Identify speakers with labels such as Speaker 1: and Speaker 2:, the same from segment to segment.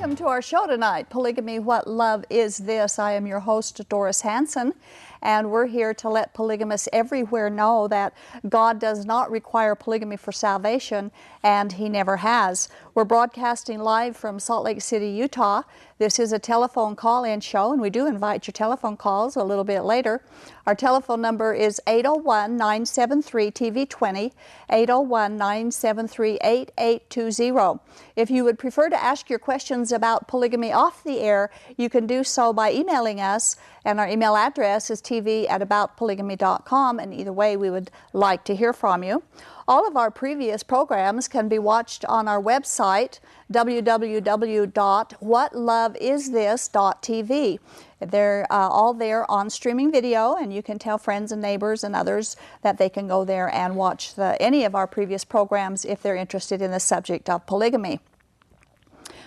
Speaker 1: Welcome to our show tonight, Polygamy, What Love Is This? I am your host, Doris Hanson, and we're here to let polygamists everywhere know that God does not require polygamy for salvation, and He never has. We're broadcasting live from Salt Lake City, Utah. This is a telephone call-in show, and we do invite your telephone calls a little bit later. Our telephone number is 801-973-TV20, 801-973-8820. If you would prefer to ask your questions about polygamy off the air, you can do so by emailing us, and our email address is tv@aboutpolygamy.com, and either way we would like to hear from you. All of our previous programs can be watched on our website, www.whatloveisthis.tv. They're all there on streaming video, and you can tell friends and neighbors and others that they can go there and watch any of our previous programs if they're interested in the subject of polygamy.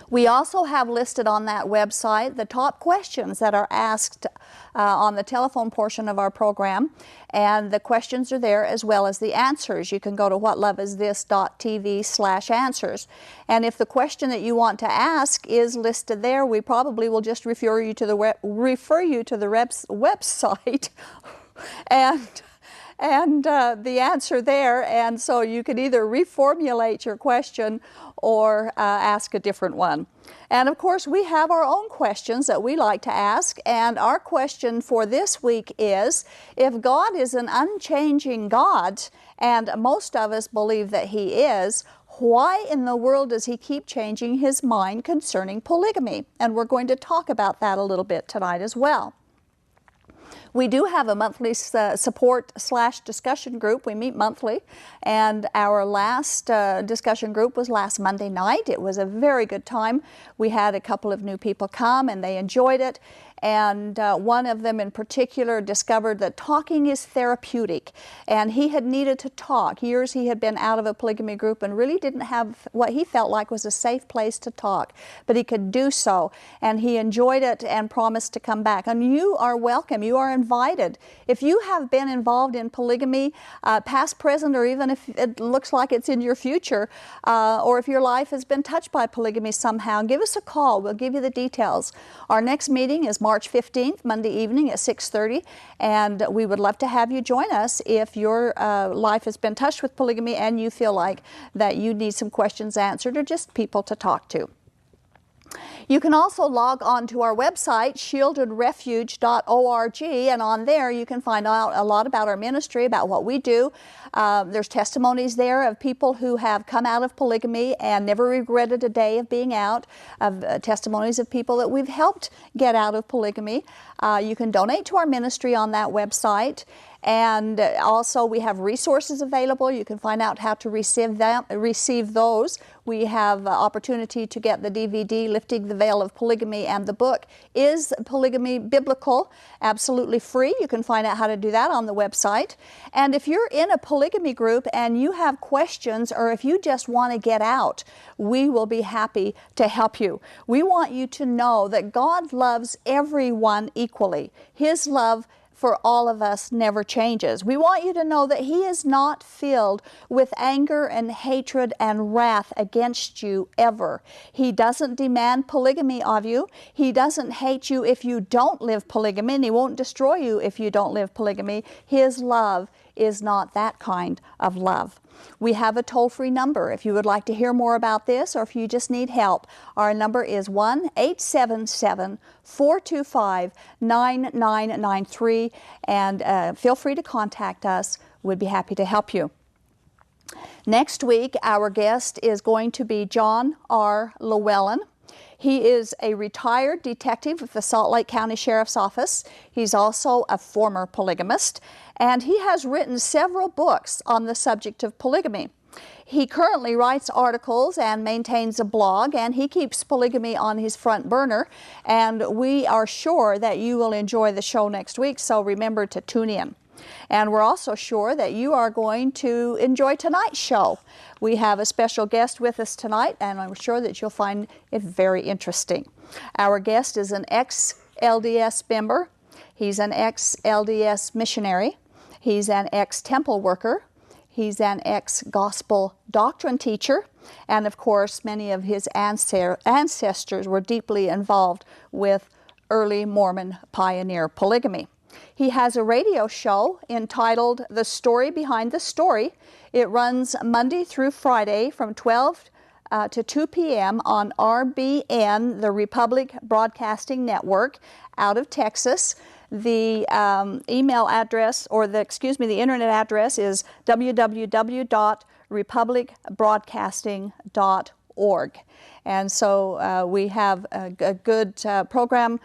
Speaker 1: We also have listed on that website the top questions that are asked on the telephone portion of our program, and the questions are there as well as the answers. You can go to whatloveisthis.tv/answers, and if the question that you want to ask is listed there, we probably will just refer you to the website and the answer there, and so you can either reformulate your question or ask a different one. And of course, we have our own questions that we like to ask, and our question for this week is, if God is an unchanging God, and most of us believe that He is, why in the world does He keep changing His mind concerning polygamy? And we're going to talk about that a little bit tonight as well. We do have a monthly support/discussion group. We meet monthly, and our last discussion group was last Monday night. It was a very good time. We had a couple of new people come, and they enjoyed it. And one of them in particular discovered that talking is therapeutic, and he had needed to talk. Years he had been out of a polygamy group and really didn't have what he felt like was a safe place to talk, but he could do so, and he enjoyed it and promised to come back. And you are welcome. You are invited. If you have been involved in polygamy, past, present, or even if it looks like it's in your future, or if your life has been touched by polygamy somehow, give us a call. We'll give you the details. Our next meeting is March 15th, Monday evening at 6:30, and we would love to have you join us if your life has been touched with polygamy and you feel like that you need some questions answered or just people to talk to. You can also log on to our website, shieldedrefuge.org, and on there you can find out a lot about our ministry, about what we do. There's testimonies there of people who have come out of polygamy and never regretted a day of being out, of testimonies of people that we've helped get out of polygamy. You can donate to our ministry on that website. And also we have resources available. You can find out how to receive those. We have opportunity to get the DVD, Lifting the Veil of Polygamy, and the book, Is Polygamy Biblical? Absolutely free. You can find out how to do that on the website. And if you're in a polygamy group and you have questions, or if you just want to get out, we will be happy to help you. We want you to know that God loves everyone equally. His love for all of us never changes. We want you to know that He is not filled with anger and hatred and wrath against you ever. He doesn't demand polygamy of you. He doesn't hate you if you don't live polygamy, and He won't destroy you if you don't live polygamy. His love is not that kind of love. We have a toll-free number if you would like to hear more about this, or if you just need help. Our number is 1-877-425-9993, and feel free to contact us. We'd be happy to help you. Next week, our guest is going to be John R. Llewellyn. He is a retired detective with the Salt Lake County Sheriff's Office. He's also a former polygamist, and he has written several books on the subject of polygamy. He currently writes articles and maintains a blog, and he keeps polygamy on his front burner, and we are sure that you will enjoy the show next week, so remember to tune in. And we're also sure that you are going to enjoy tonight's show. We have a special guest with us tonight, and I'm sure that you'll find it very interesting. Our guest is an ex-LDS member. He's an ex-LDS missionary. He's an ex-temple worker. He's an ex-gospel doctrine teacher. And of course, many of his ancestors were deeply involved with early Mormon pioneer polygamy. He has a radio show entitled The Story Behind the Story. It runs Monday through Friday from 12 to 2 p.m. on RBN, the Republic Broadcasting Network, out of Texas. The email address, or the internet address is www.republicbroadcasting.org. And so we have a good program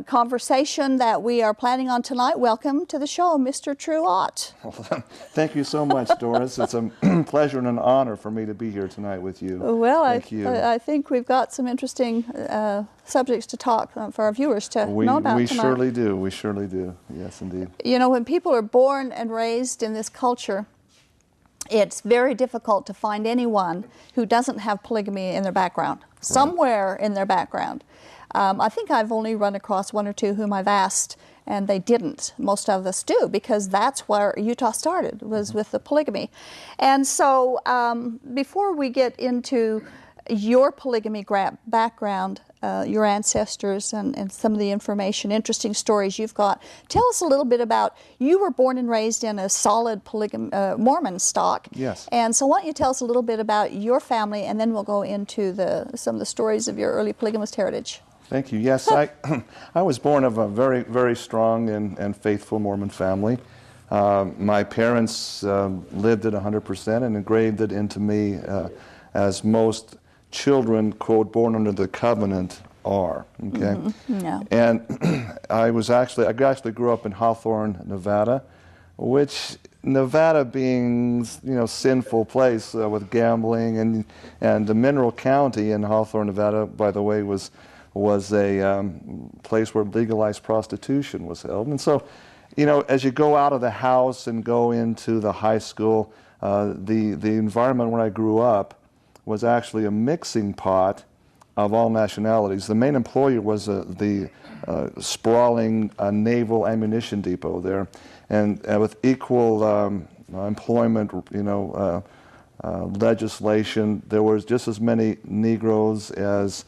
Speaker 1: conversation that we are planning on tonight. Welcome to the show, Mr. Truott.
Speaker 2: Well, thank you so much, Doris. It's a pleasure and an honor for me to be here tonight with you.
Speaker 1: Well,
Speaker 2: thank you.
Speaker 1: I think we've got some interesting subjects to talk for our viewers to know about
Speaker 2: we
Speaker 1: tonight.
Speaker 2: surely do. We surely do. Yes, indeed.
Speaker 1: You know, when people are born and raised in this culture, it's very difficult to find anyone who doesn't have polygamy in their background, somewhere in their background. I think I've only run across one or two whom I've asked, and they didn't. Most of us do, because that's where Utah started, was with the polygamy. And so before we get into your polygamy background, your ancestors, and some of the information, interesting stories you've got, tell us a little bit about, you were born and raised in a solid Mormon stock.
Speaker 2: Yes.
Speaker 1: And so why don't you tell us a little bit about your family, and then we'll go into some of the stories of your early polygamist heritage.
Speaker 2: Thank you. Yes, I was born of a very, very strong and faithful Mormon family. My parents lived it 100% and engraved it into me as most children, quote, born under the covenant are. Okay.
Speaker 1: Mm-hmm. Yeah.
Speaker 2: And I actually grew up in Hawthorne, Nevada, which Nevada being, sinful place with gambling, and the Mineral County in Hawthorne, Nevada, by the way, was a place where legalized prostitution was held. And so, as you go out of the house and go into the high school, the environment where I grew up was actually a mixing pot of all nationalities. The main employer was the sprawling naval ammunition depot there, and with equal employment, legislation, there was just as many Negroes as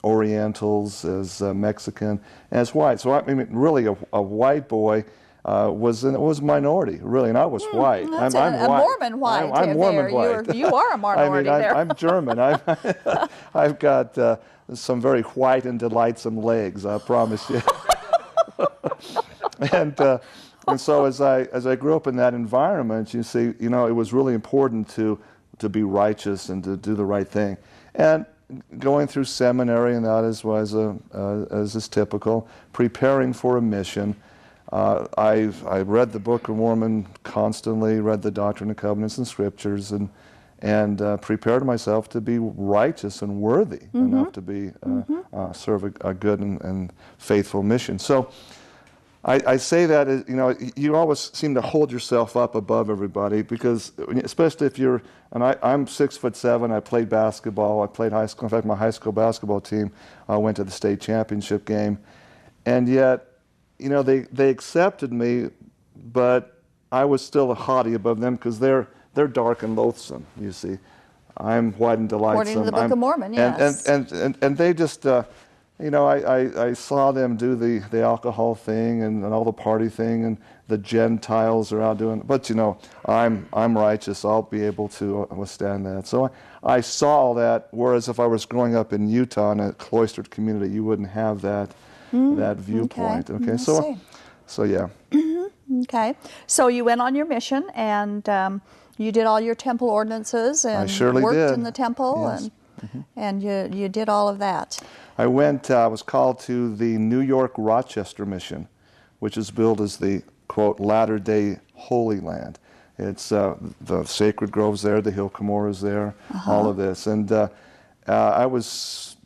Speaker 2: Orientals, as Mexican, as white. So I mean, really, a white boy was a minority, really, and I was white.
Speaker 1: That's
Speaker 2: I'm
Speaker 1: a
Speaker 2: white.
Speaker 1: Mormon white.
Speaker 2: I'm Mormon white.
Speaker 1: You are a minority there.
Speaker 2: I'm German. I've got some very white and delightsome legs, I promise you. And so as I grew up in that environment, you see, it was really important to be righteous and to do the right thing. And going through seminary, and that as is typical, preparing for a mission. I read the Book of Mormon constantly, read the Doctrine and Covenants and Scriptures, and prepared myself to be righteous and worthy enough to be serve a good and faithful mission. So I say that, you always seem to hold yourself up above everybody, because especially if you're, and I'm 6'7", I played basketball, I played high school. In fact, my high school basketball team went to the state championship game, and yet, they accepted me, but I was still a haughty above them, because they're dark and loathsome, you see. I'm white and delightsome.
Speaker 1: According to the Book of Mormon, yes.
Speaker 2: And they just, I saw them do the alcohol thing and all the party thing, and the Gentiles are out doing it. But I'm righteous. I'll be able to withstand that. So I saw all that. Whereas if I was growing up in Utah in a cloistered community, you wouldn't have that viewpoint. Okay. So yeah.
Speaker 1: Okay. So you went on your mission, and you did all your temple ordinances, and
Speaker 2: I surely
Speaker 1: worked
Speaker 2: did.
Speaker 1: in the temple,
Speaker 2: Yes.
Speaker 1: and you did all of that.
Speaker 2: I was called to the New York Rochester mission, which is billed as the, quote, Latter-day Holy Land. It's the sacred groves there, the Hill Cumorahs there, all of this. And I was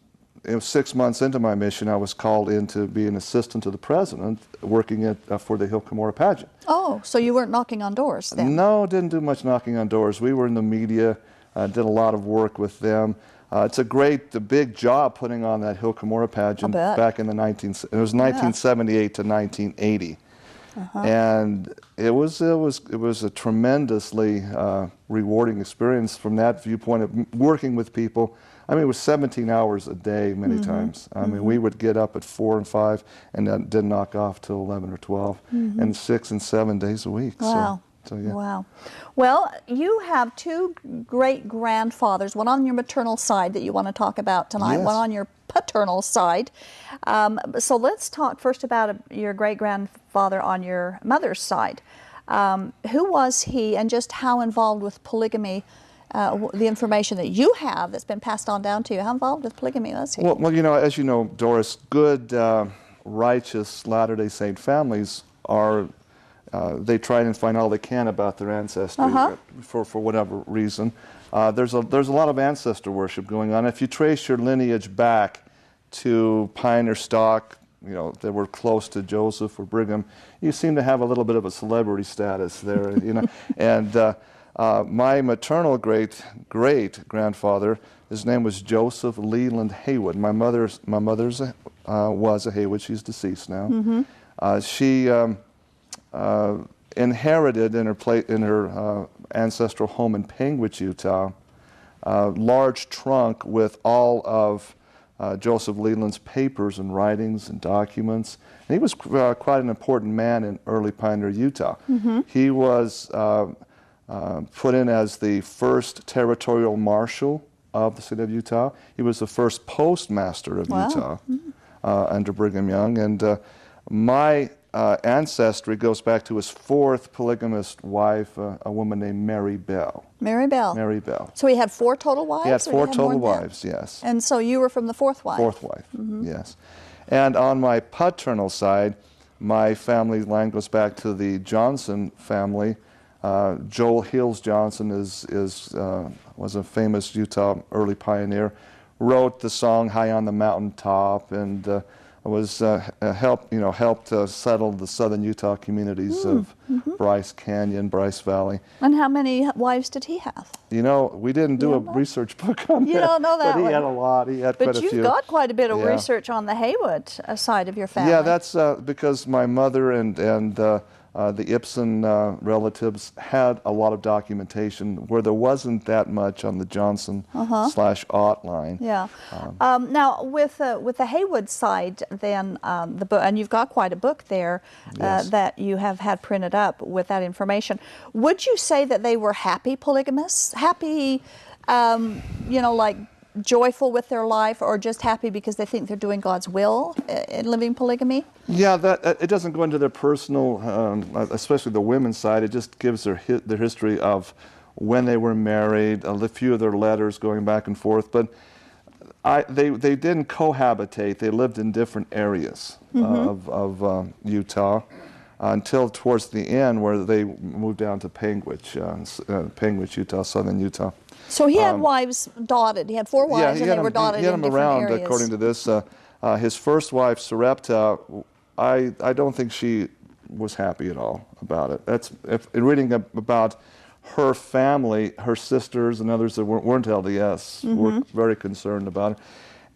Speaker 2: 6 months into my mission, I was called in to be an assistant to the president, working for the Hill Cumorah pageant.
Speaker 1: Oh, so you weren't knocking on doors then?
Speaker 2: No, didn't do much knocking on doors. We were in the media, did a lot of work with them. It's a big job putting on that Hill Cumorah pageant back in the it was 1978 to 1980. And it was a tremendously rewarding experience from that viewpoint of working with people. I mean, it was 17 hours a day many times. I mean, we would get up at 4 and 5 and then knock off till 11 or 12, and 6 and 7 days a week.
Speaker 1: Wow.
Speaker 2: So yeah.
Speaker 1: Wow. Well, you have two great-grandfathers, one on your maternal side that you want to talk about tonight,
Speaker 2: Yes.
Speaker 1: one on your paternal side. So let's talk first about your great-grandfather on your mother's side. Who was he, and just how involved with polygamy, the information that you have that's been passed on down to you, how involved with polygamy was he?
Speaker 2: Well, you know, as you know, Doris, good, righteous Latter-day Saint families are, they try and find all they can about their ancestry for whatever reason. There's a lot of ancestor worship going on. If you trace your lineage back to pioneer stock, you know, that were close to Joseph or Brigham, you seem to have a little bit of a celebrity status there, you know. And my maternal great-grandfather, his name was Joseph Leland Haywood. My mother's was a Haywood. She's deceased now. She inherited in her ancestral home in Panguitch, Utah, a large trunk with all of Joseph Leland's papers and writings and documents. And he was quite an important man in early pioneer Utah. He was put in as the first territorial marshal of the state of Utah. He was the first postmaster of Utah under Brigham Young. And my ancestry goes back to his fourth polygamist wife, a woman named Mary Bell.
Speaker 1: Mary Bell.
Speaker 2: Mary Bell.
Speaker 1: So he had 4 total wives?
Speaker 2: He had 4
Speaker 1: more
Speaker 2: total
Speaker 1: than that?
Speaker 2: wives, yes.
Speaker 1: And so you were from the 4th wife?
Speaker 2: 4th wife, yes. And on my paternal side, my family line goes back to the Johnson family. Joel Hills Johnson was a famous Utah early pioneer. Wrote the song "High on the Mountain Top" and was helped settle the southern Utah communities of Bryce Canyon, Bryce Valley.
Speaker 1: And how many wives did he have?
Speaker 2: You know, we didn't do a research book on that.
Speaker 1: You don't know that
Speaker 2: but he
Speaker 1: one.
Speaker 2: had a lot. He had quite a few.
Speaker 1: But you've got quite a bit of research on the Haywood side of your family.
Speaker 2: Yeah, that's because my mother and the Ibsen relatives had a lot of documentation where there wasn't that much on the Johnson / Ott line.
Speaker 1: Yeah. Now, with the Haywood side, then the book, and you've got quite a book there that you have had printed up with that information. Would you say that they were happy polygamists? Happy, you know, like joyful with their life, or just happy because they think they're doing God's will in living polygamy?
Speaker 2: Yeah, that it doesn't go into their personal, especially the women's side. It just gives their history of when they were married, a few of their letters going back and forth. But they didn't cohabitate. They lived in different areas of Utah until towards the end, where they moved down to Panguitch, Utah, southern Utah.
Speaker 1: So he had wives dotted. He had 4 wives, and they were dotted in different
Speaker 2: around,
Speaker 1: areas.
Speaker 2: according to this. His first wife, Sarepta, I don't think she was happy at all about it. In reading about her family, her sisters and others that weren't LDS were very concerned about it.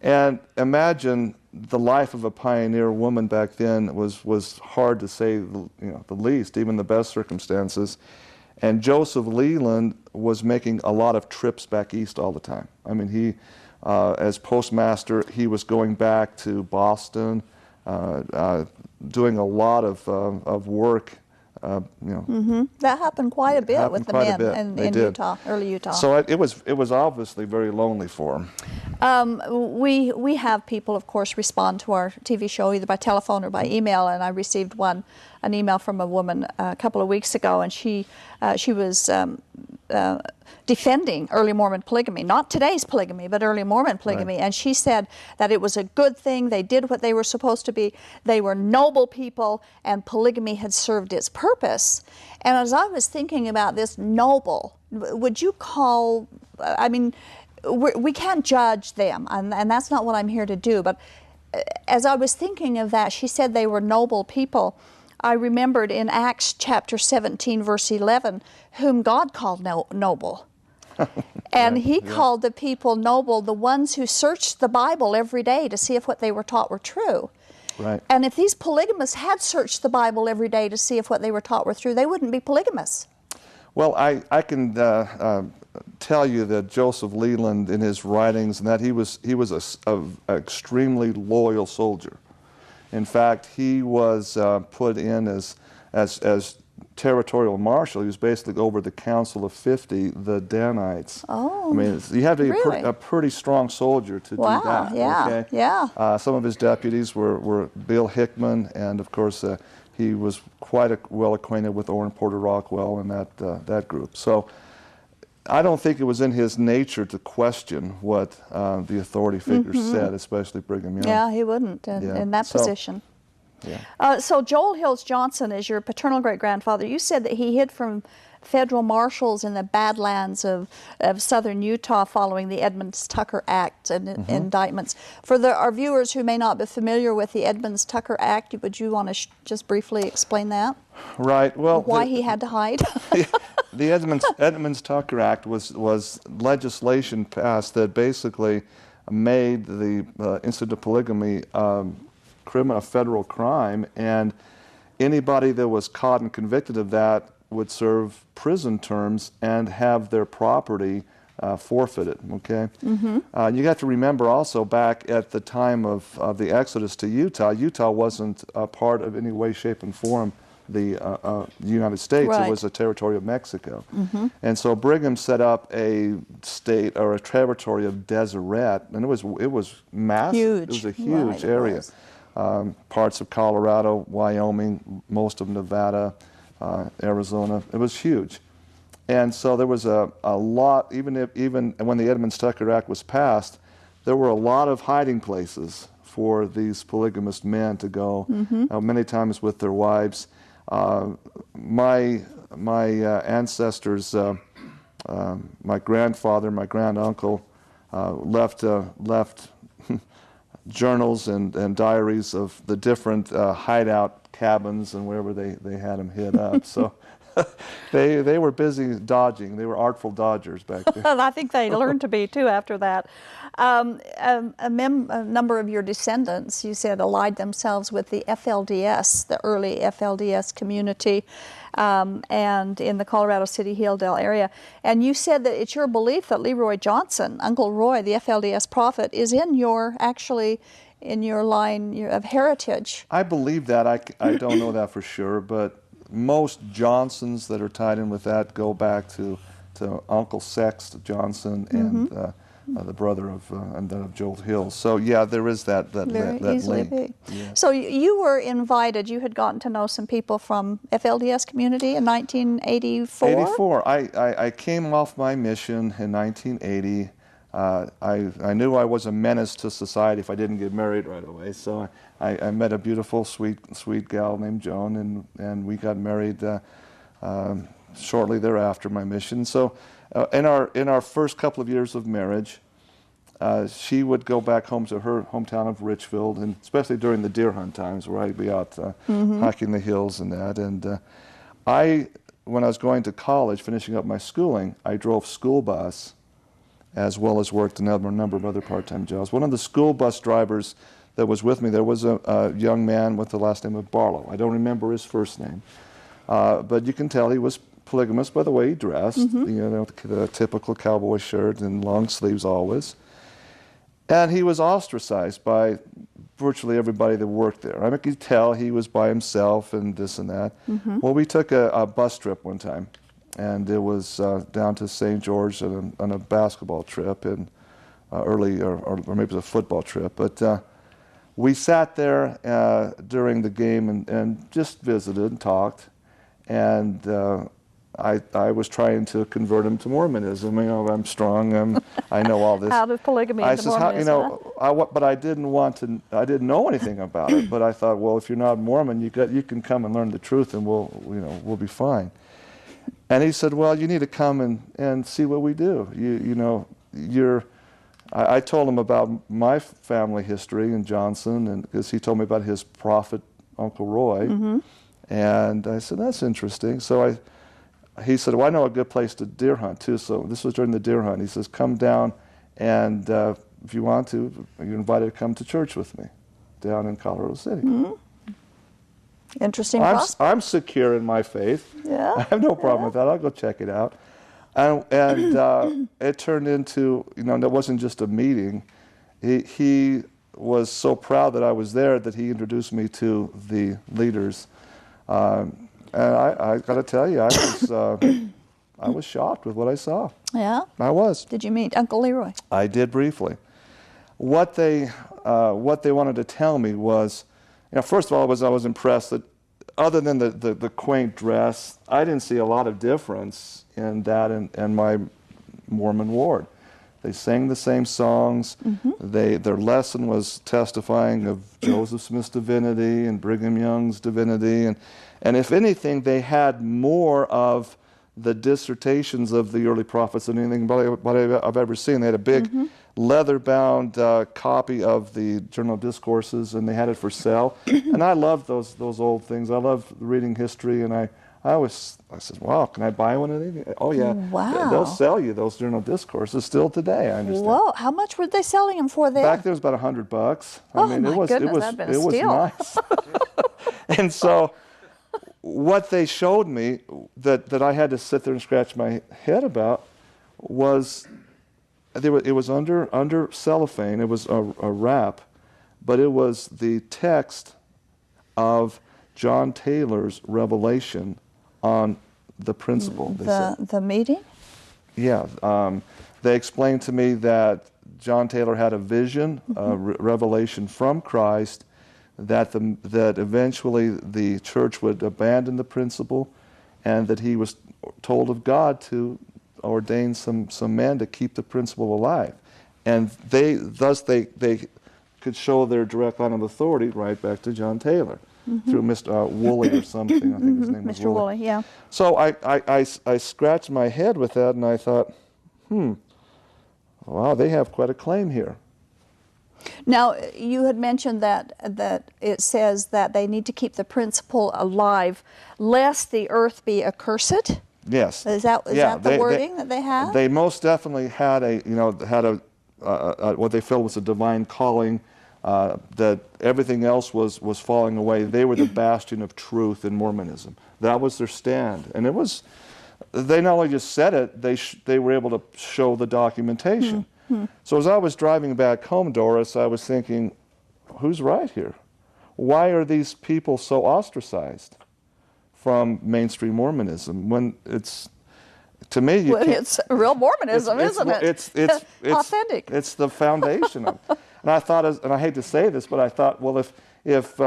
Speaker 2: And imagine the life of a pioneer woman back then was hard to say, the least, even the best circumstances. And Joseph Leland was making a lot of trips back east all the time. I mean, he, as postmaster, he was going back to Boston, doing a lot of work.
Speaker 1: That happened quite a bit with the men in Utah, early Utah.
Speaker 2: So it was obviously very lonely for him.
Speaker 1: We have people, of course, respond to our TV show either by telephone or by email, and I received an email from a woman a couple of weeks ago, and she was defending early Mormon polygamy, not today's polygamy, but early Mormon polygamy. Right. And she said that it was a good thing. They did what they were supposed to be. They were noble people, and polygamy had served its purpose. And as I was thinking about this, noble, would you call, I mean, we can't judge them, and that's not what I'm here to do, but as I was thinking of that, she said they were noble people. I remembered in Acts chapter 17, verse 11, whom God called noble. And he called the people noble, the ones who searched the Bible every day to see if what they were taught were true.
Speaker 2: Right.
Speaker 1: And if these polygamists had searched the Bible every day to see if what they were taught were true, they wouldn't be polygamists.
Speaker 2: Well, I can tell you that Joseph Leland, in his writings, and that he was an extremely loyal soldier. In fact, he was put in as territorial marshal. He was basically over the Council of 50, the Danites.
Speaker 1: Oh,
Speaker 2: I mean, you have to be
Speaker 1: really?
Speaker 2: a pretty strong soldier to
Speaker 1: Wow,
Speaker 2: do that.
Speaker 1: yeah,
Speaker 2: Okay?
Speaker 1: yeah.
Speaker 2: Some of his deputies were Bill Hickman, and of course he was quite well acquainted with Orrin Porter Rockwell and that group. So I don't think it was in his nature to question what the authority figures said, especially Brigham Young.
Speaker 1: Yeah, he wouldn't in that position.
Speaker 2: Yeah.
Speaker 1: So Joel Hills Johnson is your paternal great-grandfather. You said that he hid from federal marshals in the Badlands of southern Utah following the Edmunds-Tucker Act and indictments. For our viewers who may not be familiar with the Edmunds-Tucker Act, would you want to just briefly explain that?
Speaker 2: Right. Well,
Speaker 1: why he had to hide?
Speaker 2: The Edmunds-Tucker Act was legislation passed that basically made the incident of polygamy a federal crime, and anybody that was caught and convicted of that would serve prison terms and have their property forfeited. Okay. You have to remember also, back at the time of the exodus to Utah, Utah wasn't a part of any way, shape, and form the United States.
Speaker 1: Right.
Speaker 2: It was a territory of Mexico. And so Brigham set up a state or a territory of Deseret, and it was massive.
Speaker 1: Huge.
Speaker 2: It was a huge area. Parts of Colorado, Wyoming, most of Nevada, Arizona. It was huge. And so there was a lot, even when the Edmunds-Tucker Act was passed, there were a lot of hiding places for these polygamist men to go, many times with their wives. My ancestors, my grandfather, my granduncle, left journals and diaries of the different hideout cabins and wherever they had them hid up. So they were busy dodging. They were artful dodgers back then.
Speaker 1: I think they learned to be too after that. A number of your descendants, you said, allied themselves with the FLDS, the early FLDS community, and in the Colorado City Hilldale area. And you said that it's your belief that Leroy Johnson, Uncle Roy, the FLDS prophet, is in your line of heritage.
Speaker 2: I believe that. I don't know that for sure, but most Johnsons that are tied in with that go back to Uncle Sext Johnson and the brother of Joel Hills. So yeah, there is that link. Yeah.
Speaker 1: So you were invited. You had gotten to know some people from FLDS community in 1984.
Speaker 2: 84. I came off my mission in 1980. I knew I was a menace to society if I didn't get married right away. So I met a beautiful, sweet gal named Joan, and we got married shortly thereafter my mission. So in our first couple of years of marriage, she would go back home to her hometown of Richfield, and especially during the deer hunt times where I'd be out hiking the hills and that. And when I was going to college, finishing up my schooling, I drove school bus as well as worked a number of other part-time jobs. One of the school bus drivers that was with me, there was a young man with the last name of Barlow. I don't remember his first name, but you can tell he was polygamous by the way he dressed. You know, the typical cowboy shirt and long sleeves always. And he was ostracized by virtually everybody that worked there. I mean, you could tell he was by himself and this and that. Well, we took a bus trip one time, and it was down to St. George on a basketball trip, and or maybe it was a football trip. But we sat there during the game and just visited and talked, and I was trying to convert him to Mormonism. You know, I'm strong. I know all this.
Speaker 1: Out of polygamy into Mormonism.
Speaker 2: But I didn't know anything about it. But I thought, well, if you're not Mormon, you can come and learn the truth, and we'll be fine. And he said, well, you need to come and see what we do. I told him about my family history in Johnson, and because he told me about his prophet, Uncle Roy. And I said, that's interesting. So he said, well, I know a good place to deer hunt, too. So this was during the deer hunt. He says, come down, and if you want to, you're invited to come to church with me. down in Colorado City.
Speaker 1: Interesting prospect.
Speaker 2: I'm secure in my faith.
Speaker 1: Yeah.
Speaker 2: I have no problem with that. I'll go check it out. And it turned into, you know, it wasn't just a meeting. He was so proud that I was there that he introduced me to the leaders. And I got to tell you, I was shocked with what I saw.
Speaker 1: Yeah?
Speaker 2: I was.
Speaker 1: Did you meet Uncle Leroy?
Speaker 2: I did briefly. What they wanted to tell me was, you know, first of all, I was impressed that other than the quaint dress, I didn't see a lot of difference in that and my Mormon ward. They sang the same songs. Their lesson was testifying of Joseph Smith's divinity and Brigham Young's divinity, and if anything, they had more of the dissertations of the early prophets than anything I've ever seen. They had a big leather-bound copy of the Journal of Discourses, and they had it for sale. And I loved those old things. I love reading history, and I said, wow, can I buy one of these? Oh, yeah.
Speaker 1: Wow.
Speaker 2: They'll sell you those Journal of Discourses still today, I understand.
Speaker 1: Whoa, how much were they selling them for there?
Speaker 2: Back there was about $100.
Speaker 1: Oh, my goodness, that'd been a steal.
Speaker 2: Was nice. And so what they showed me that I had to sit there and scratch my head about was it was under cellophane. It was a wrap, but it was the text of John Taylor's revelation on the principle.
Speaker 1: The meeting?
Speaker 2: Yeah. They explained to me that John Taylor had a vision, a revelation from Christ, that eventually the church would abandon the principle, and that he was told of God to ordain some men to keep the principle alive. And thus they could show their direct line of authority right back to John Taylor through Mr. Woolley or something. I think his name was
Speaker 1: Mr. Woolley, yeah.
Speaker 2: So I scratched my head with that, and I thought, wow, they have quite a claim here.
Speaker 1: Now, you had mentioned that it says that they need to keep the principle alive, lest the earth be accursed.
Speaker 2: Yes.
Speaker 1: Is that the wording that they have?
Speaker 2: They most definitely had what they felt was a divine calling. That everything else was falling away. They were the bastion of truth in Mormonism. That was their stand, and it was. They not only just said it; they were able to show the documentation. So as I was driving back home, Doris, I was thinking, who's right here? Why are these people so ostracized from mainstream Mormonism when it's, to me,
Speaker 1: it's real Mormonism, isn't it?
Speaker 2: It's
Speaker 1: authentic.
Speaker 2: It's the foundation of it. And I thought, and I hate to say this, but I thought, well, if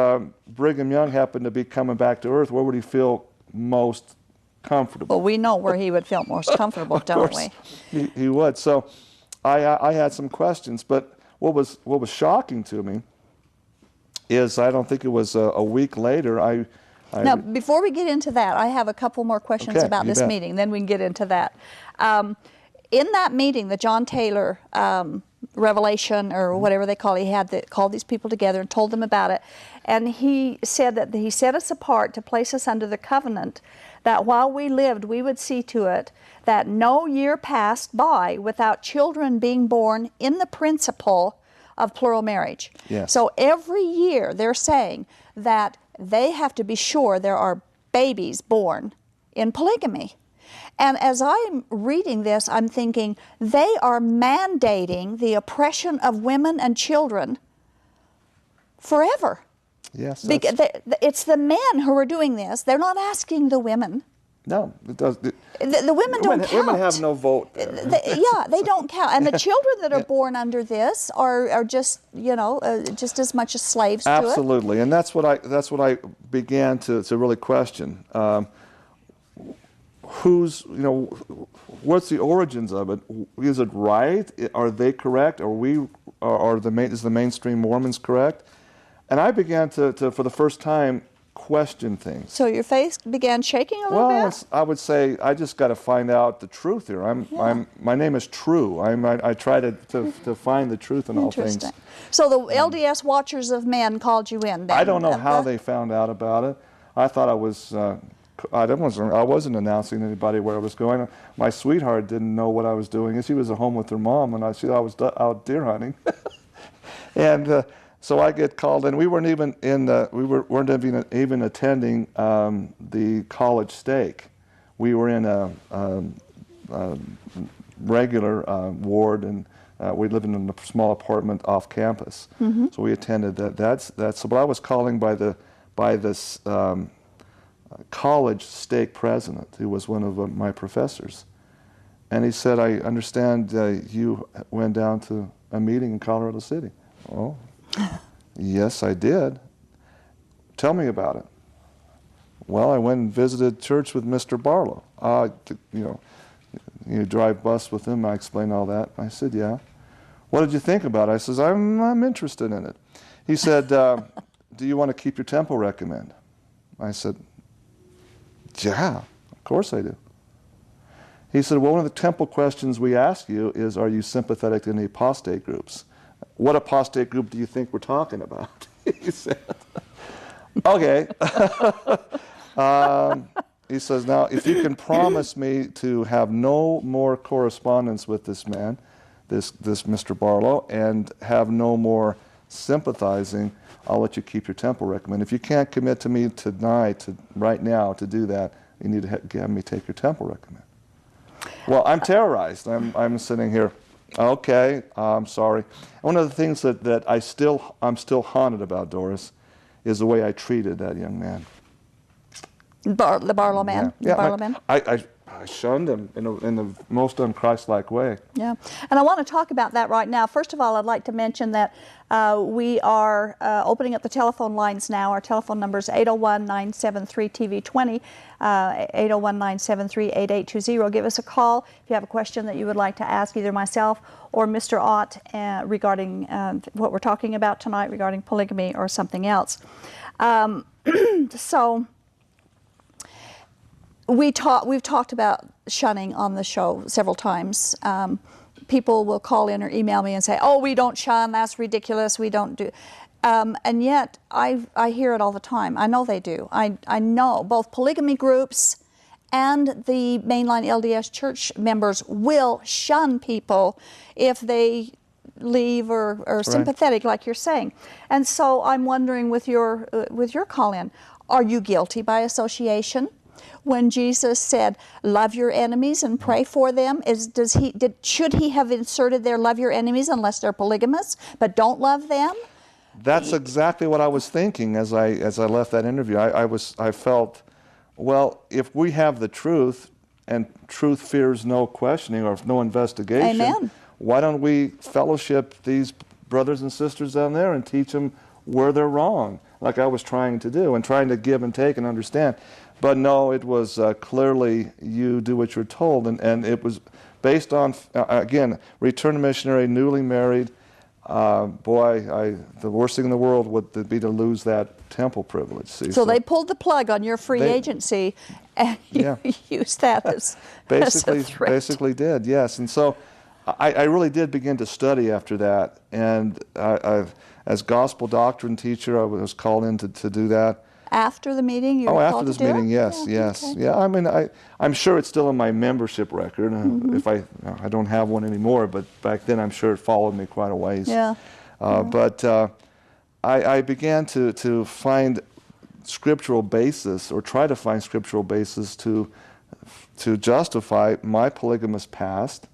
Speaker 2: Brigham Young happened to be coming back to earth, where would he feel most comfortable?
Speaker 1: Well, we know where he would feel most comfortable, don't we?
Speaker 2: He would. So I had some questions, but what was shocking to me is I don't think it was a week later.
Speaker 1: Now, before we get into that, I have a couple more questions about this meeting. Then we can get into that. In that meeting, the John Taylor revelation, or whatever they call it, he had called these people together and told them about it. And he said that he set us apart to place us under the covenant, that while we lived, we would see to it that no year passed by without children being born in the principle of plural marriage.
Speaker 2: Yes.
Speaker 1: So every year they're saying that they have to be sure there are babies born in polygamy. And as I'm reading this, I'm thinking they are mandating the oppression of women and children forever.
Speaker 2: Yes.
Speaker 1: It's the men who are doing this. They're not asking the women.
Speaker 2: No, it does.
Speaker 1: The women don't count.
Speaker 2: Women have no vote.
Speaker 1: They don't count. And the children that are born under this are just, just as much as slaves to it.
Speaker 2: Absolutely, and that's what I began to really question. What's the origins of it? Is it right? Are they correct? Is the mainstream Mormons correct? And I began to for the first time, question things.
Speaker 1: So your faith began shaking a little bit?
Speaker 2: Well, I would say I just got to find out the truth here. My name is True. I try to find the truth in all things.
Speaker 1: Interesting. So the LDS Watchers of Men called you in then?
Speaker 2: I don't know how they found out about it. I thought I was. I wasn't announcing to anybody where I was going. My sweetheart didn't know what I was doing. She was at home with her mom, and I was out deer hunting. And So I get called, and we weren't even weren't even attending the college stake. We were in a regular ward, and we lived in a small apartment off campus. So we attended that. That's. But I was calling by this college stake president, who was one of my professors, and he said, "I understand you went down to a meeting in Colorado City." Oh, yes, I did. Tell me about it. Well, I went and visited church with Mr. Barlow. You drive bus with him. I explained all that. I said, yeah. What did you think about it? I says, I'm interested in it. He said, do you want to keep your temple recommend? I said, yeah, of course I do. He said, well, one of the temple questions we ask you is, are you sympathetic to any apostate groups? What apostate group do you think we're talking about? He said, okay. He says, now, if you can promise me to have no more correspondence with this man, this Mr. Barlow, and have no more sympathizing, I'll let you keep your temple recommend. If you can't commit to me tonight, right now, to do that, you need to have me take your temple recommend. Well, I'm terrorized. I'm sitting here. Okay, I'm sorry. One of the things that I'm still haunted about, Doris, is the way I treated that young man.
Speaker 1: The Barlow man?
Speaker 2: Yeah.
Speaker 1: The Barlow man?
Speaker 2: I shunned him in the most unchristlike way.
Speaker 1: Yeah, and I want to talk about that right now. First of all, I'd like to mention that we are opening up the telephone lines now. Our telephone number is 801-973-TV20, 801-973-8820. Give us a call if you have a question that you would like to ask either myself or Mr. Ott regarding what we're talking about tonight regarding polygamy or something else. We've talked about shunning on the show several times. People will call in or email me and say, oh, we don't shun, that's ridiculous, we don't do. And yet, I hear it all the time. I know they do. I know both polygamy groups and the mainline LDS church members will shun people if they leave or are sympathetic, like you're saying. And so I'm wondering with your call-in, are you guilty by association? When Jesus said, love your enemies and pray for them, should he have inserted there, love your enemies unless they're polygamous, but don't love them?
Speaker 2: That's exactly what I was thinking as I left that interview. I felt, well, if we have the truth, and truth fears no questioning or no investigation,
Speaker 1: Amen.
Speaker 2: Why don't we fellowship these brothers and sisters down there and teach them where they're wrong, like I was trying to do, and trying to give and take and understand. But no, it was clearly you do what you're told, and it was based on, again, returned missionary, newly married. The worst thing in the world would be to lose that temple privilege. See?
Speaker 1: So they pulled the plug on your free agency, and you used that as a threat.
Speaker 2: Basically did, yes. And so I really did begin to study after that, and as gospel doctrine teacher, I was called in to do that.
Speaker 1: After the meeting, you were
Speaker 2: after
Speaker 1: called
Speaker 2: this
Speaker 1: to do
Speaker 2: meeting,
Speaker 1: it?
Speaker 2: yes.
Speaker 1: Okay.
Speaker 2: Yeah, I mean, I'm sure it's still in my membership record. If I don't have one anymore, but back then I'm sure it followed me quite a ways.
Speaker 1: Yeah.
Speaker 2: But I began to find scriptural basis, or try to find scriptural basis to justify my polygamous past,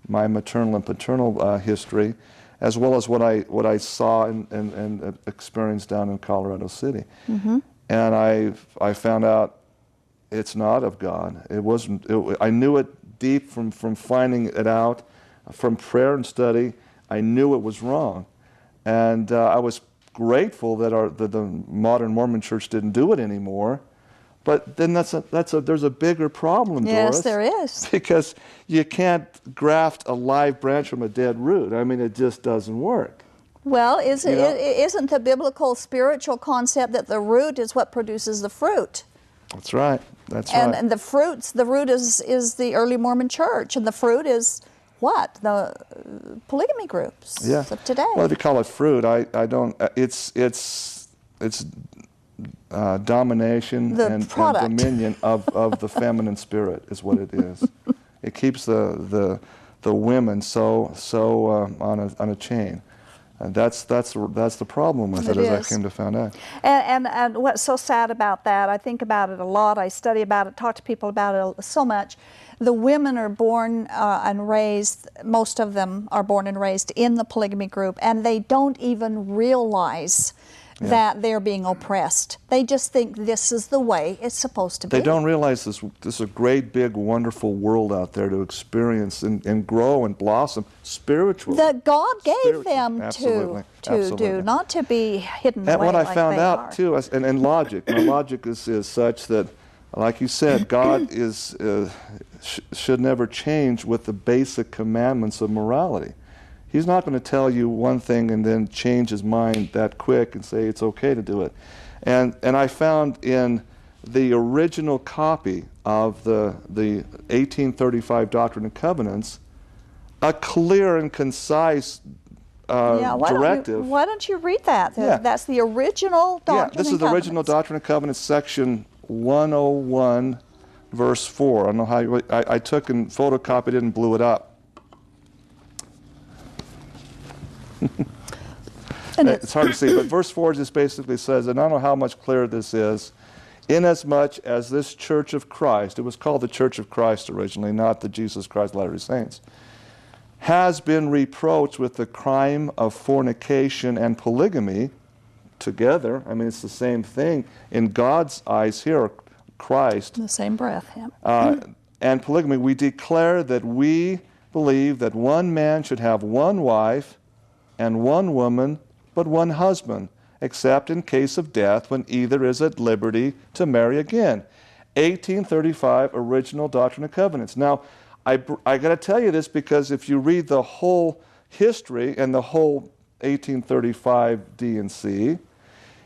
Speaker 2: my maternal and paternal history, as well as what I saw and experienced down in Colorado City. And I found out it's not of God. It wasn't. I knew it deep from finding it out, from prayer and study. I knew it was wrong, and I was grateful that the modern Mormon Church didn't do it anymore. But then there's a bigger problem, Doris.
Speaker 1: Yes, there is.
Speaker 2: Because you can't graft a live branch from a dead root. I mean, it just doesn't work.
Speaker 1: Well, isn't the biblical spiritual concept that the root is what produces the fruit?
Speaker 2: That's right. That's
Speaker 1: right.
Speaker 2: right.
Speaker 1: And the root is the early Mormon Church, and the fruit is what? The polygamy groups of today.
Speaker 2: Well, if you call it fruit, I don't. It's domination and dominion of the feminine spirit is what it is. It keeps the women so on a chain. And that's the problem with it, as I came to find out.
Speaker 1: And what's so sad about that, I think about it a lot, I study about it, talk to people about it so much. The women are born and raised, most of them are born and raised in the polygamy group, and they don't even realize that they're being oppressed. They just think this is the way it's supposed to be.
Speaker 2: They don't realize this is a great, big, wonderful world out there to experience and grow and blossom spiritually.
Speaker 1: That God gave them to do, not to be hidden away.
Speaker 2: And what I
Speaker 1: like
Speaker 2: found
Speaker 1: they
Speaker 2: out
Speaker 1: are.
Speaker 2: too, and logic. My logic is such that, like you said, God should never change with the basic commandments of morality. He's not going to tell you one thing and then change his mind that quick and say it's okay to do it. And I found in the original copy of the 1835 Doctrine and Covenants a clear and concise directive.
Speaker 1: Why don't you read that? That's the original Doctrine and Covenants.
Speaker 2: This is the original Doctrine and Covenants, section 101, verse 4. I don't know how I took and photocopied it and blew it up.
Speaker 1: And
Speaker 2: it's hard to see, but verse 4 just basically says, and I don't know how much clearer this is, inasmuch as this Church of Christ, it was called the Church of Christ originally, not the Jesus Christ Latter-day Saints, has been reproached with the crime of fornication and polygamy together. I mean, it's the same thing in God's eyes here, Christ.
Speaker 1: The same breath, yeah.
Speaker 2: And polygamy, we declare that we believe that one man should have one wife and one woman, but one husband, except in case of death when either is at liberty to marry again. 1835 original Doctrine and Covenants. Now, I got to tell you this because if you read the whole history and the whole 1835 D&C,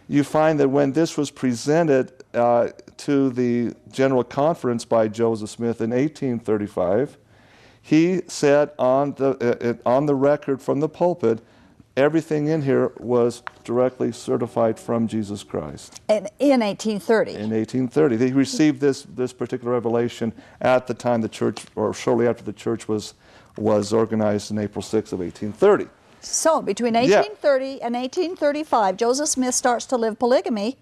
Speaker 2: you find that when this was presented to the General Conference by Joseph Smith in 1835, he said on the record from the pulpit, everything in here was directly certified from Jesus Christ.
Speaker 1: In 1830.
Speaker 2: In 1830. They received this particular revelation at the time the church, or shortly after the church was organized in April 6th of 1830.
Speaker 1: So between 1830 and 1835, Joseph Smith starts to live polygamy,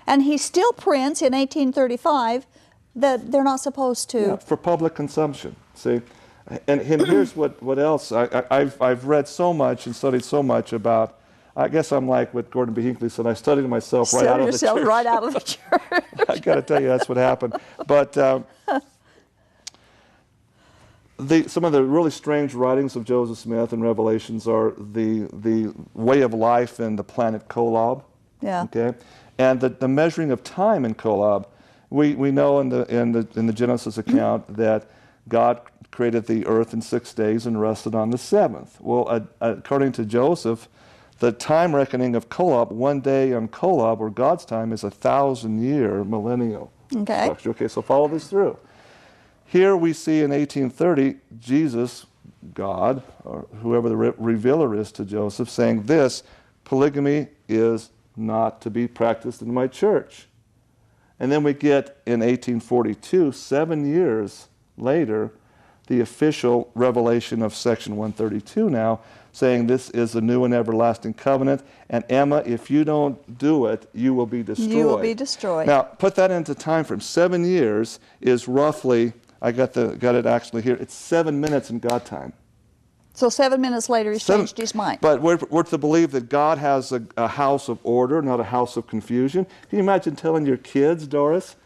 Speaker 1: and he still prints in 1835 that they're not supposed to.
Speaker 2: Yeah, for public consumption, see? And here's what else. I've read so much and studied so much about, I guess I'm like what Gordon B. Hinckley said, I studied myself right out of the church.
Speaker 1: Right out of the church.
Speaker 2: I got to tell you, that's what happened. But some of the really strange writings of Joseph Smith and Revelations are the way of life in the planet Kolob.
Speaker 1: Yeah.
Speaker 2: Okay, and the measuring of time in Kolob. We know in the Genesis account that God created the earth in 6 days and rested on the seventh. Well, according to Joseph, the time reckoning of Kolob, 1 day on Kolob, or God's time, is 1,000-year millennial structure. Okay, so follow this through. Here we see in 1830, Jesus, God, or whoever the revealer is to Joseph, saying this, polygamy is not to be practiced in my church. And then we get in 1842, 7 years later, the official revelation of section 132 now, saying this is a new and everlasting covenant, and Emma, if you don't do it, you will be destroyed.
Speaker 1: You will be destroyed.
Speaker 2: Now, put that into time frame. 7 years is roughly, I got it actually here, it's 7 minutes in God time.
Speaker 1: So 7 minutes later, he's changed his mind.
Speaker 2: But we're to believe that God has a house of order, not a house of confusion. Can you imagine telling your kids, Doris,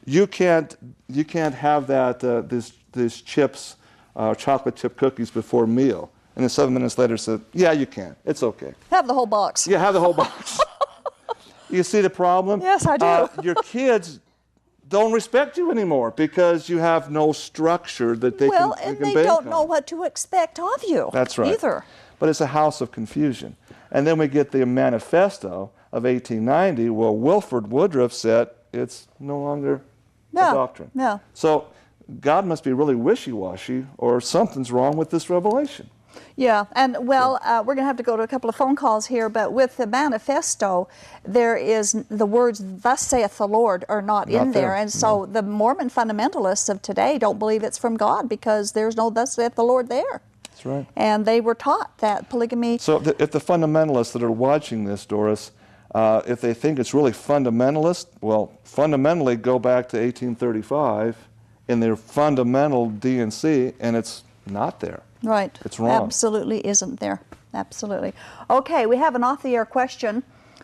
Speaker 2: you can't have that these chips, chocolate chip cookies before meal, and then 7 minutes later said, yeah, you can. It's okay.
Speaker 1: Have the whole box.
Speaker 2: Yeah, have the whole box. You see the problem?
Speaker 1: Yes, I do.
Speaker 2: Your kids don't respect you anymore because you have no structure that they can bank on.
Speaker 1: Well, and they don't know what to expect of you.
Speaker 2: That's right.
Speaker 1: Either.
Speaker 2: But it's a house of confusion. And then we get the manifesto of 1890. Well, Wilford Woodruff said it's no longer a doctrine.
Speaker 1: Yeah.
Speaker 2: So God must be really wishy-washy, or something's wrong with this revelation.
Speaker 1: Yeah, and well, we're going to have to go to a couple of phone calls here, but with the manifesto, there is the words, thus saith the Lord, are not in there. And so the Mormon fundamentalists of today don't believe it's from God because there's no thus saith the Lord there.
Speaker 2: That's right.
Speaker 1: And they were taught that polygamy.
Speaker 2: So if the fundamentalists that are watching this, Doris, if they think it's really fundamentalist, well, fundamentally go back to 1835 in their fundamental D&C, and it's not there.
Speaker 1: Right.
Speaker 2: It's wrong.
Speaker 1: Absolutely isn't there. Absolutely. Okay, we have an off-the-air question.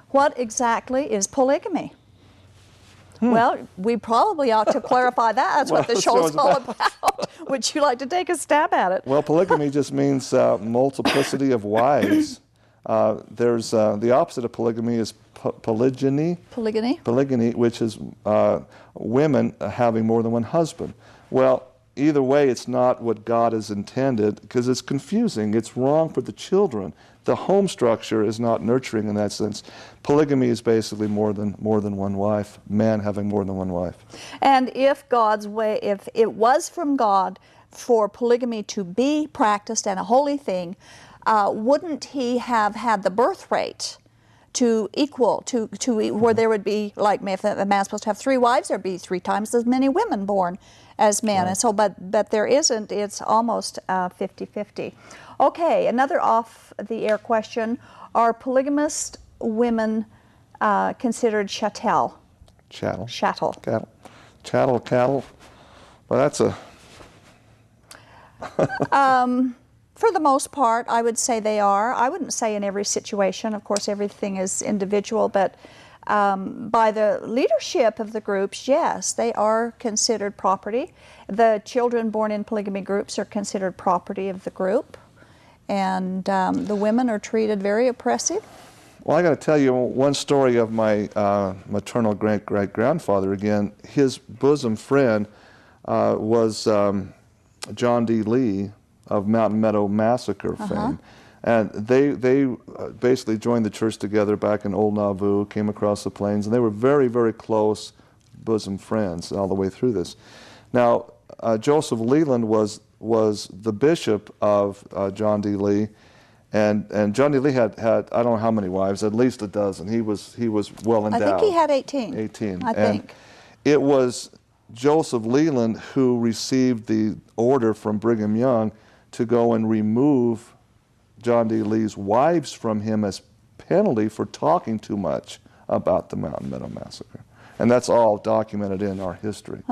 Speaker 1: What exactly is polygamy? Well, we probably ought to clarify that. That's what the show's all about. Would you like to take a stab at it?
Speaker 2: Well, polygamy just means multiplicity of wives. There's the opposite of polygamy is polygyny.
Speaker 1: Polygamy.
Speaker 2: Polygyny, which is women having more than one husband. Well, either way, it's not what God has intended because it's confusing. It's wrong for the children. The home structure is not nurturing in that sense. Polygamy is basically more than one wife, man having more than one wife.
Speaker 1: And if God's way, if it was from God for polygamy to be practiced and a holy thing, wouldn't he have had the birth rate to equal to where there would be, like, if a man's supposed to have 3 wives, there'd be 3 times as many women born as men.
Speaker 2: Right.
Speaker 1: And so, but there isn't. It's almost 50-50. Okay, another off-the-air question: are polygamist women considered chattel?
Speaker 2: Chattel.
Speaker 1: Chattel.
Speaker 2: Cattle. Chattel, cattle. Well, that's a...
Speaker 1: For the most part, I would say they are. I wouldn't say in every situation. Of course, everything is individual, but by the leadership of the groups, yes, they are considered property. The children born in polygamy groups are considered property of the group, and the women are treated very oppressive.
Speaker 2: Well, I got to tell you one story of my maternal great-great-grandfather again. His bosom friend was John D. Lee of Mountain Meadow Massacre fame. And they basically joined the church together back in Old Nauvoo, came across the plains, and they were very, very close bosom friends all the way through this. Now, Joseph Leland was the bishop of John D. Lee, and John D. Lee had I don't know how many wives, at least a dozen. He was well endowed.
Speaker 1: I think he had 18.
Speaker 2: 18.
Speaker 1: I think.
Speaker 2: It was Joseph Leland who received the order from Brigham Young to go and remove John D. Lee's wives from him as penalty for talking too much about the Mountain Meadow Massacre. And that's all documented in our history.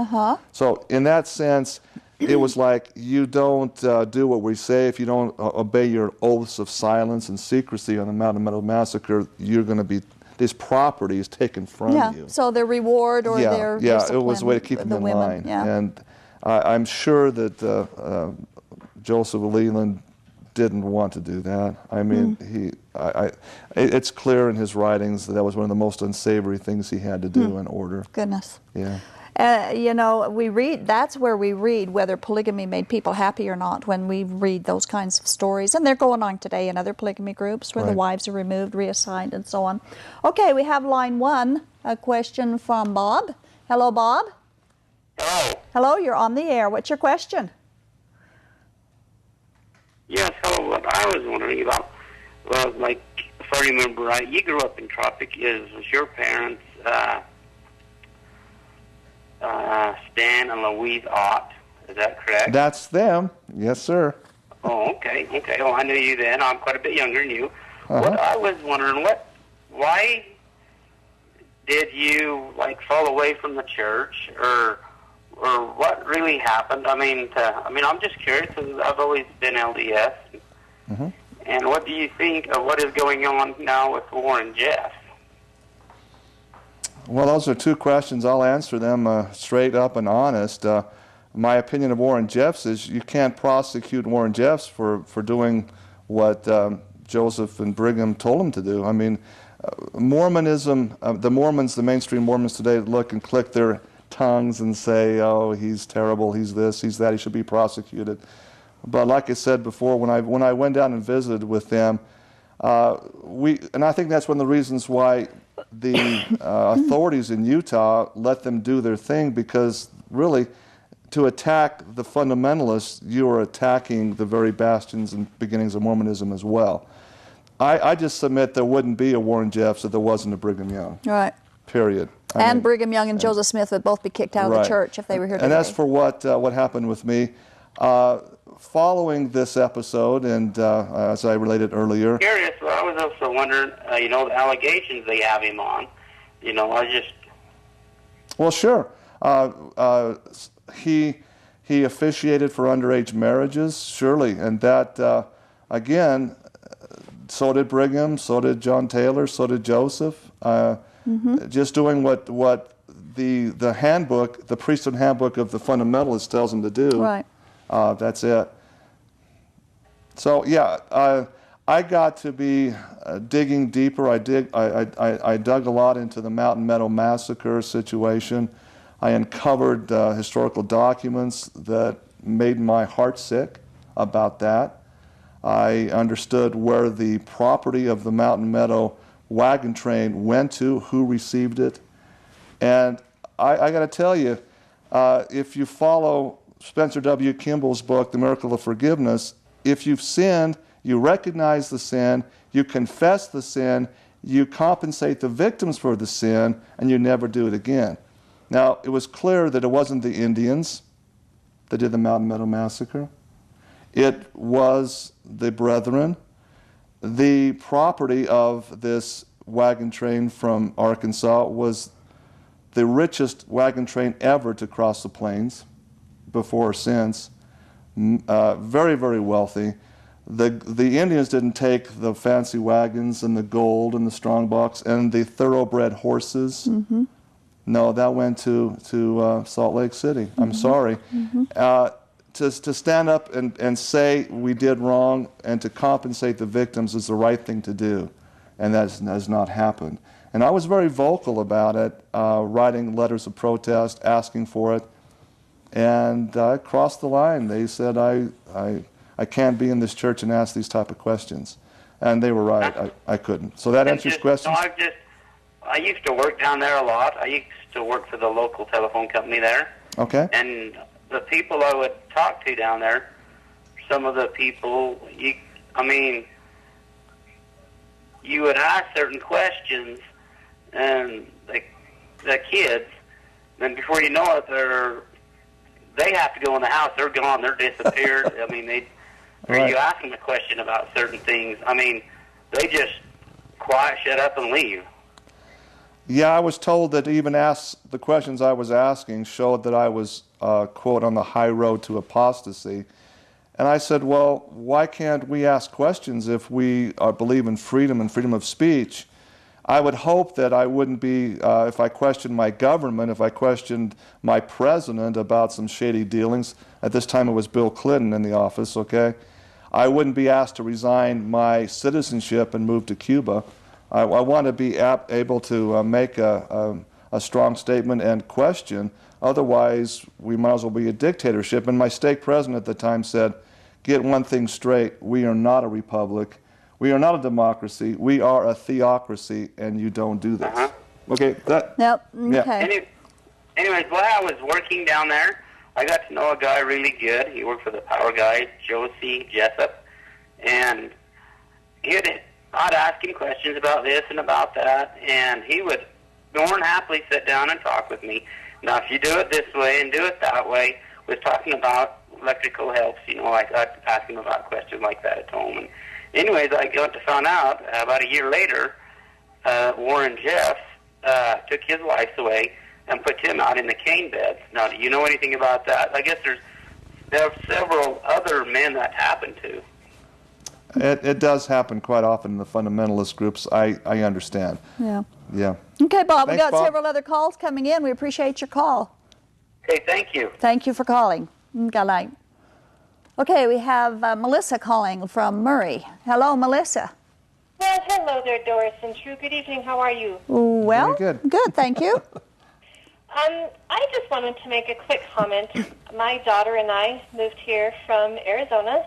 Speaker 2: So in that sense, it was like, you don't do what we say. If you don't obey your oaths of silence and secrecy on the Mountain Meadow Massacre, you're going to be, this property is taken from you.
Speaker 1: So their reward or their discipline,
Speaker 2: it was a way to keep them in line.
Speaker 1: Yeah.
Speaker 2: And I'm sure that Joseph Leland didn't want to do that. I mean, it's clear in his writings that was one of the most unsavory things he had to do in order.
Speaker 1: Goodness.
Speaker 2: Yeah.
Speaker 1: You know, we read, that's where we read whether polygamy made people happy or not, when we read those kinds of stories. And they're going on today in other polygamy groups where the wives are removed, reassigned, and so on. Okay, we have line 1, a question from Bob. Hello, Bob.
Speaker 3: Hello.
Speaker 1: Hello, you're on the air. What's your question?
Speaker 3: Yes, hello. What I was wondering about was, like, if I remember right, you grew up in Tropic. Was your parents Stan and Louise Ott? Is that correct?
Speaker 2: That's them. Yes, sir.
Speaker 3: Oh, okay. Okay. Well, I knew you then. I'm quite a bit younger than you. What I was wondering, why did you, like, fall away from the church, or what really happened? I mean, I'm just curious, because I've always been LDS. And what do you think of what is going on now with Warren Jeffs?
Speaker 2: Well, those are 2 questions. I'll answer them straight up and honest. My opinion of Warren Jeffs is you can't prosecute Warren Jeffs for doing what Joseph and Brigham told him to do. I mean, Mormonism, the Mormons, the mainstream Mormons today look and click their tongues and say, oh, he's terrible, he's this, he's that, he should be prosecuted. But like I said before, when I went down and visited with them, and I think that's one of the reasons why the authorities in Utah let them do their thing, because really, to attack the fundamentalists, you are attacking the very bastions and beginnings of Mormonism as well. I just submit there wouldn't be a Warren Jeffs if there wasn't a Brigham Young.
Speaker 1: Right.
Speaker 2: Period.
Speaker 1: I mean, Brigham Young and Joseph Smith would both be kicked out of the church if they were here today.
Speaker 2: And as for what happened with me, following this episode, and as I related earlier,
Speaker 3: Curious, but I was also wondering, the allegations they have him on. I just...
Speaker 2: Well, sure. He officiated for underage marriages, surely, and that again, so did Brigham, so did John Taylor, so did Joseph. Just doing what the handbook, the priesthood handbook of the fundamentalists tells them to do.
Speaker 1: Right.
Speaker 2: That's it. So yeah, I got to be digging deeper. I dug a lot into the Mountain Meadow Massacre situation. I uncovered historical documents that made my heart sick about that. I understood where the property of the Mountain Meadow wagon train went to, who received it. And I got to tell you, if you follow Spencer W. Kimball's book, The Miracle of Forgiveness, if you've sinned, you recognize the sin, you confess the sin, you compensate the victims for the sin, and you never do it again. Now, it was clear that it wasn't the Indians that did the Mountain Meadow Massacre. It was the Brethren. The property of this wagon train from Arkansas was the richest wagon train ever to cross the plains, before or since. Very, very wealthy. The Indians didn't take the fancy wagons and the gold and the strongbox and the thoroughbred horses. No, that went to Salt Lake City. I'm sorry. To stand up and say we did wrong and to compensate the victims is the right thing to do, and that has not happened. And I was very vocal about it, writing letters of protest, asking for it, and I crossed the line. They said I can't be in this church and ask these type of questions, and they were right. I couldn't. So that answers questions.
Speaker 3: No, I used to work down there a lot. I used to work for the local telephone company there.
Speaker 2: Okay.
Speaker 3: And the people I would talk to down there, some of the people, you would ask certain questions, and the kids, then before you know it, they have to go in the house. They're gone. They're disappeared.
Speaker 2: Right.
Speaker 3: You ask them a question about certain things, they just quiet, shut up, and leave.
Speaker 2: Yeah, I was told that even the questions I was asking showed that I was, quote, on the high road to apostasy. And I said, well, why can't we ask questions if we believe in freedom and freedom of speech? I would hope that I wouldn't be, if I questioned my government, if I questioned my president about some shady dealings, at this time it was Bill Clinton in the office, okay? I wouldn't be asked to resign my citizenship and move to Cuba. I want to be able to make a strong statement and question. Otherwise, we might as well be a dictatorship. And my stake president at the time said, get one thing straight, we are not a republic. We are not a democracy. We are a theocracy, and you don't do this. Okay, that...
Speaker 1: Yep,
Speaker 2: yeah.
Speaker 1: okay.
Speaker 3: Anyways, while I was working down there, I got to know a guy really good. He worked for the power guy, Josie Jessup, and I'd ask him questions about this and about that, and he would more than happily sit down and talk with me. Now, if you do it this way and do it that way, was talking about electrical helps, I'd ask him about questions like that at home. And anyways, I got to find out about a year later, Warren Jeffs took his life away and put him out in the cane beds. Now, do you know anything about that? I guess there are several other men that happened to.
Speaker 2: It does happen quite often in the fundamentalist groups. I understand.
Speaker 1: Yeah.
Speaker 2: Yeah.
Speaker 1: Okay, Bob, we
Speaker 2: Thanks,
Speaker 1: got
Speaker 2: Bob.
Speaker 1: several other calls coming in. We appreciate your call.
Speaker 3: Okay, thank you.
Speaker 1: Thank you for calling. Good night. Okay, we have Melissa calling from Murray. Hello, Melissa.
Speaker 4: Well, hello there, Doris and True. Good evening. How are you?
Speaker 1: Well,
Speaker 2: Very good.
Speaker 1: Good, thank you.
Speaker 4: I just wanted to make a quick comment. My daughter and I moved here from Arizona,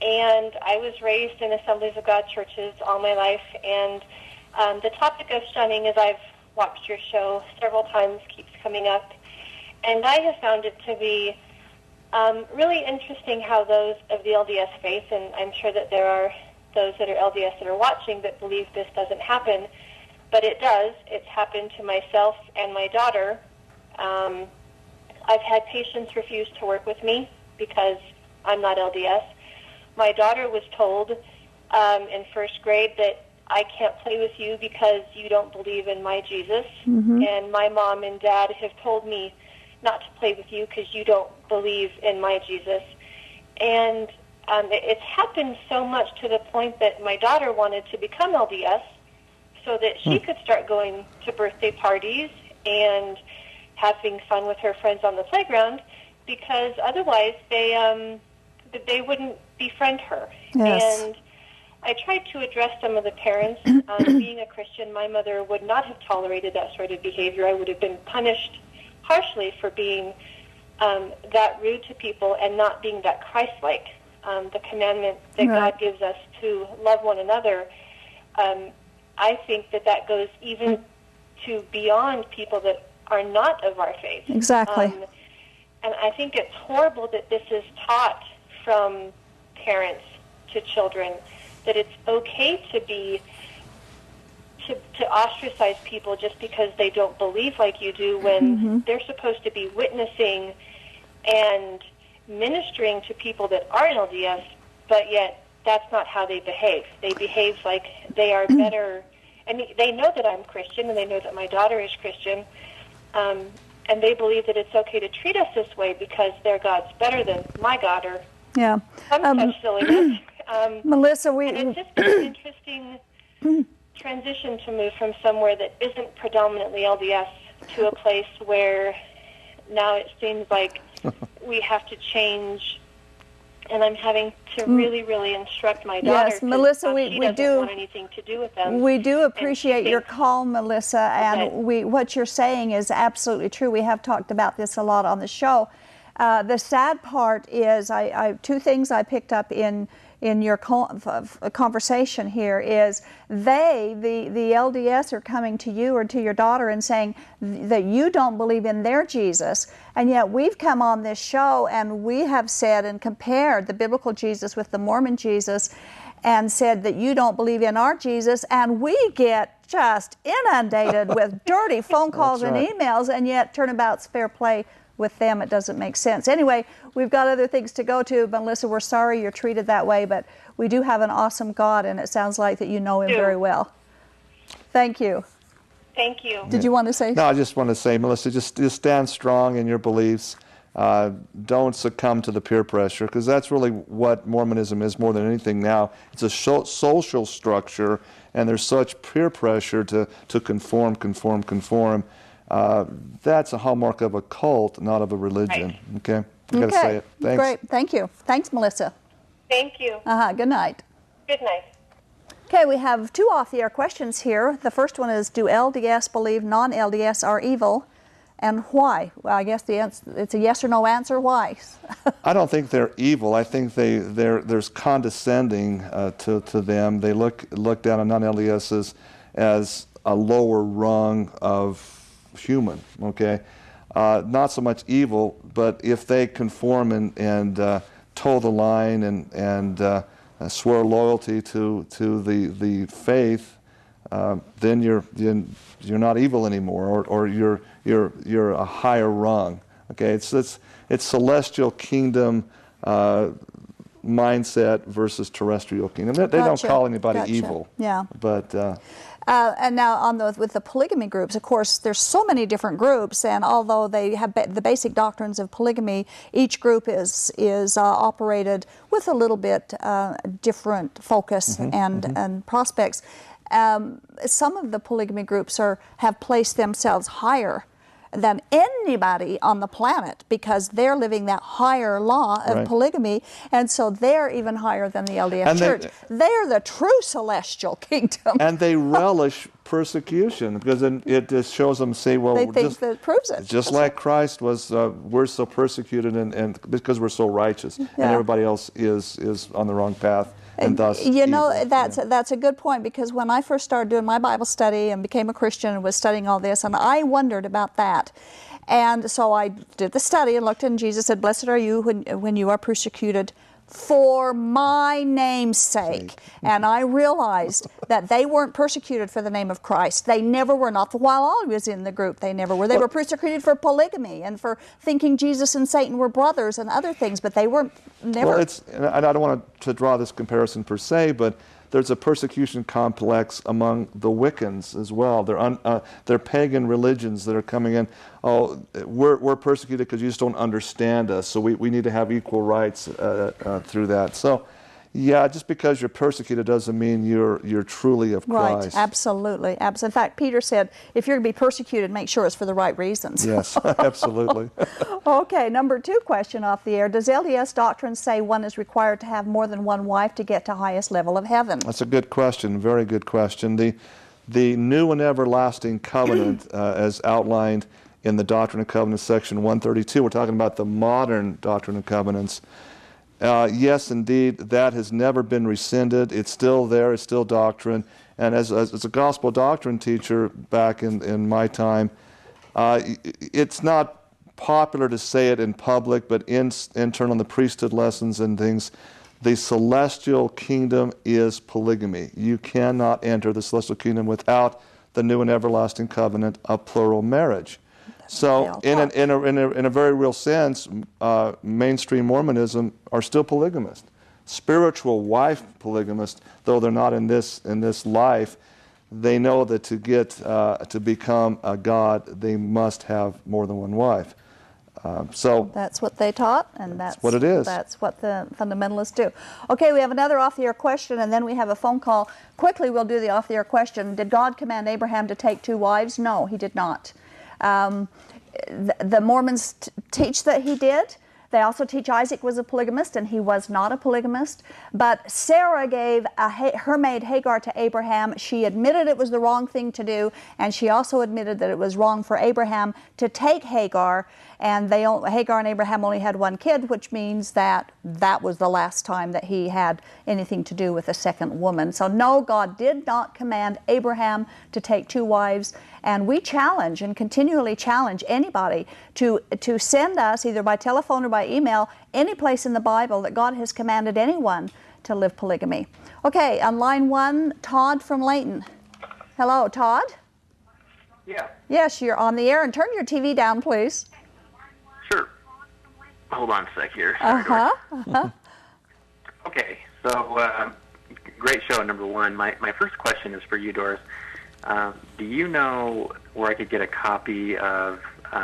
Speaker 4: and I was raised in Assemblies of God churches all my life, and the topic of shunning, as I've watched your show several times, keeps coming up, and I have found it to be really interesting how those of the LDS faith, and I'm sure that there are those that are LDS that are watching that believe this doesn't happen, but it does. It's happened to myself and my daughter. I've had patients refuse to work with me because I'm not LDS. My daughter was told in first grade that I can't play with you because you don't believe in my Jesus. And my mom and dad have told me not to play with you because you don't believe in my Jesus. And it's happened so much to the point that my daughter wanted to become LDS so that she could start going to birthday parties and having fun with her friends on the playground, because otherwise they wouldn't befriend her.
Speaker 1: Yes.
Speaker 4: And I tried to address some of the parents. Being a Christian, my mother would not have tolerated that sort of behavior. I would have been punished harshly for being that rude to people and not being that Christ-like. The commandment that
Speaker 1: Right.
Speaker 4: God gives us to love one another, I think that goes even to beyond people that are not of our faith.
Speaker 1: Exactly.
Speaker 4: And I think it's horrible that this is taught from parents to children, that it's okay to be to ostracize people just because they don't believe like you do, when they're supposed to be witnessing and ministering to people that are LDS, but yet that's not how they behave. They behave like they are better, and they know that I'm Christian, and they know that my daughter is Christian, and they believe that it's okay to treat us this way because their God's better than my God, or
Speaker 1: Yeah.
Speaker 4: some such silliness.
Speaker 1: Melissa,
Speaker 4: And it's just been an interesting transition to move from somewhere that isn't predominantly LDS to a place where now it seems like we have to change, and I'm having to really, really instruct my daughter.
Speaker 1: Yes, Melissa,
Speaker 4: she
Speaker 1: we
Speaker 4: doesn't
Speaker 1: do
Speaker 4: want anything to do with them.
Speaker 1: We do
Speaker 4: And
Speaker 1: appreciate
Speaker 4: she
Speaker 1: your
Speaker 4: thinks-
Speaker 1: call, Melissa, and
Speaker 4: Okay.
Speaker 1: what you're saying is absolutely true. We have talked about this a lot on the show. The sad part is, two things I picked up in your conversation here is the LDS are coming to you or to your daughter and saying that you don't believe in their Jesus, and yet we've come on this show and we have said and compared the biblical Jesus with the Mormon Jesus and said that you don't believe in our Jesus, and we get just inundated with dirty phone calls and emails, and yet turnabout's fair play with them. It doesn't make sense. Anyway, we've got other things to go to. Melissa, we're sorry you're treated that way, but we do have an awesome God, and it sounds like that you know Him very well. Thank you.
Speaker 4: Thank you.
Speaker 1: Did you want to say?
Speaker 2: No, I just want to say, Melissa, just stand strong in your beliefs. Don't succumb to the peer pressure, because that's really what Mormonism is more than anything now. It's a social structure, and there's such peer pressure to conform. That's a hallmark of a cult, not of a religion.
Speaker 4: Right.
Speaker 2: Okay? You got to say it. Thanks.
Speaker 1: Great. Thank you. Thanks, Melissa.
Speaker 4: Thank you.
Speaker 1: Good night.
Speaker 4: Good night.
Speaker 1: Okay, we have two off-the-air questions here. The first one is, do LDS believe non-LDS are evil, and why? Well, I guess it's a yes or no answer. Why?
Speaker 2: I don't think they're evil. I think there's condescending to them. They look down on non-LDS as a lower rung of human, okay? Not so much evil, but if they conform and toe the line and swear loyalty to the faith, then you're not evil anymore, or you're a higher rung. Okay, it's celestial kingdom mindset versus terrestrial kingdom. They don't call anybody evil.
Speaker 1: Yeah.
Speaker 2: But
Speaker 1: and now with the polygamy groups, of course, there's so many different groups, and although they have the basic doctrines of polygamy, each group is operated with a little bit different focus and prospects. Some of the polygamy groups have placed themselves higher than anybody on the planet because they're living that higher law of polygamy, and so they're even higher than the LDS Church. They're the true celestial kingdom.
Speaker 2: And they relish persecution because it just shows them, say, well,
Speaker 1: they think that proves it.
Speaker 2: Just like Christ was, we're so persecuted and because we're so righteous, and everybody else is on the wrong path. And thus
Speaker 1: that's a good point, because when I first started doing my Bible study and became a Christian and was studying all this, and I wondered about that. And so I did the study and looked, and Jesus said, blessed are you when you are persecuted for my name's sake. And I realized that they weren't persecuted for the name of Christ. They never were, not while I was in the group. They never were. They were persecuted for polygamy and for thinking Jesus and Satan were brothers and other things, but they were never.
Speaker 2: Well, and I don't want to draw this comparison per se, but there's a persecution complex among the Wiccans as well. They're pagan religions that are coming in. Oh, we're persecuted because you just don't understand us, so we need to have equal rights through that. So, yeah, just because you're persecuted doesn't mean you're truly of Christ.
Speaker 1: Right, absolutely. In fact, Peter said, if you're going to be persecuted, make sure it's for the right reasons.
Speaker 2: Yes, absolutely.
Speaker 1: Okay, number 2 question off the air. Does LDS doctrine say one is required to have more than one wife to get to highest level of heaven?
Speaker 2: That's a good question, very good question. The new and everlasting covenant, as outlined in the Doctrine and Covenants section 132, we're talking about the modern Doctrine and Covenants. Yes, indeed, that has never been rescinded. It's still there. It's still doctrine. And as a gospel doctrine teacher back in my time, it's not popular to say it in public, but internal in the priesthood lessons and things, the celestial kingdom is polygamy. You cannot enter the celestial kingdom without the new and everlasting covenant of plural marriage. So, in a very real sense, mainstream Mormonism are still polygamists, spiritual wife polygamists. Though they're not in this life, they know that to become a god, they must have more than one wife. So
Speaker 1: that's what they taught, and that's
Speaker 2: what it is.
Speaker 1: That's what the fundamentalists do. Okay, we have another off-the-air question, and then we have a phone call. Quickly, we'll do the off-the-air question. Did God command Abraham to take 2 wives? No, he did not. The Mormons teach that he did. They also teach Isaac was a polygamist, and he was not a polygamist. But Sarah gave her maid Hagar to Abraham. She admitted it was the wrong thing to do, and she also admitted that it was wrong for Abraham to take Hagar. And Hagar and Abraham only had one kid, which means that was the last time that he had anything to do with a second woman. So no, God did not command Abraham to take 2 wives. And we challenge and continually challenge anybody to send us, either by telephone or by email, any place in the Bible that God has commanded anyone to live polygamy. Okay, on line 1, Todd from Layton. Hello, Todd?
Speaker 5: Yeah.
Speaker 1: Yes, you're on the air, and turn your TV down, please.
Speaker 5: Sure. Hold on a sec here. Okay, so great show, number 1. My first question is for you, Doris. Do you know where I could get a copy of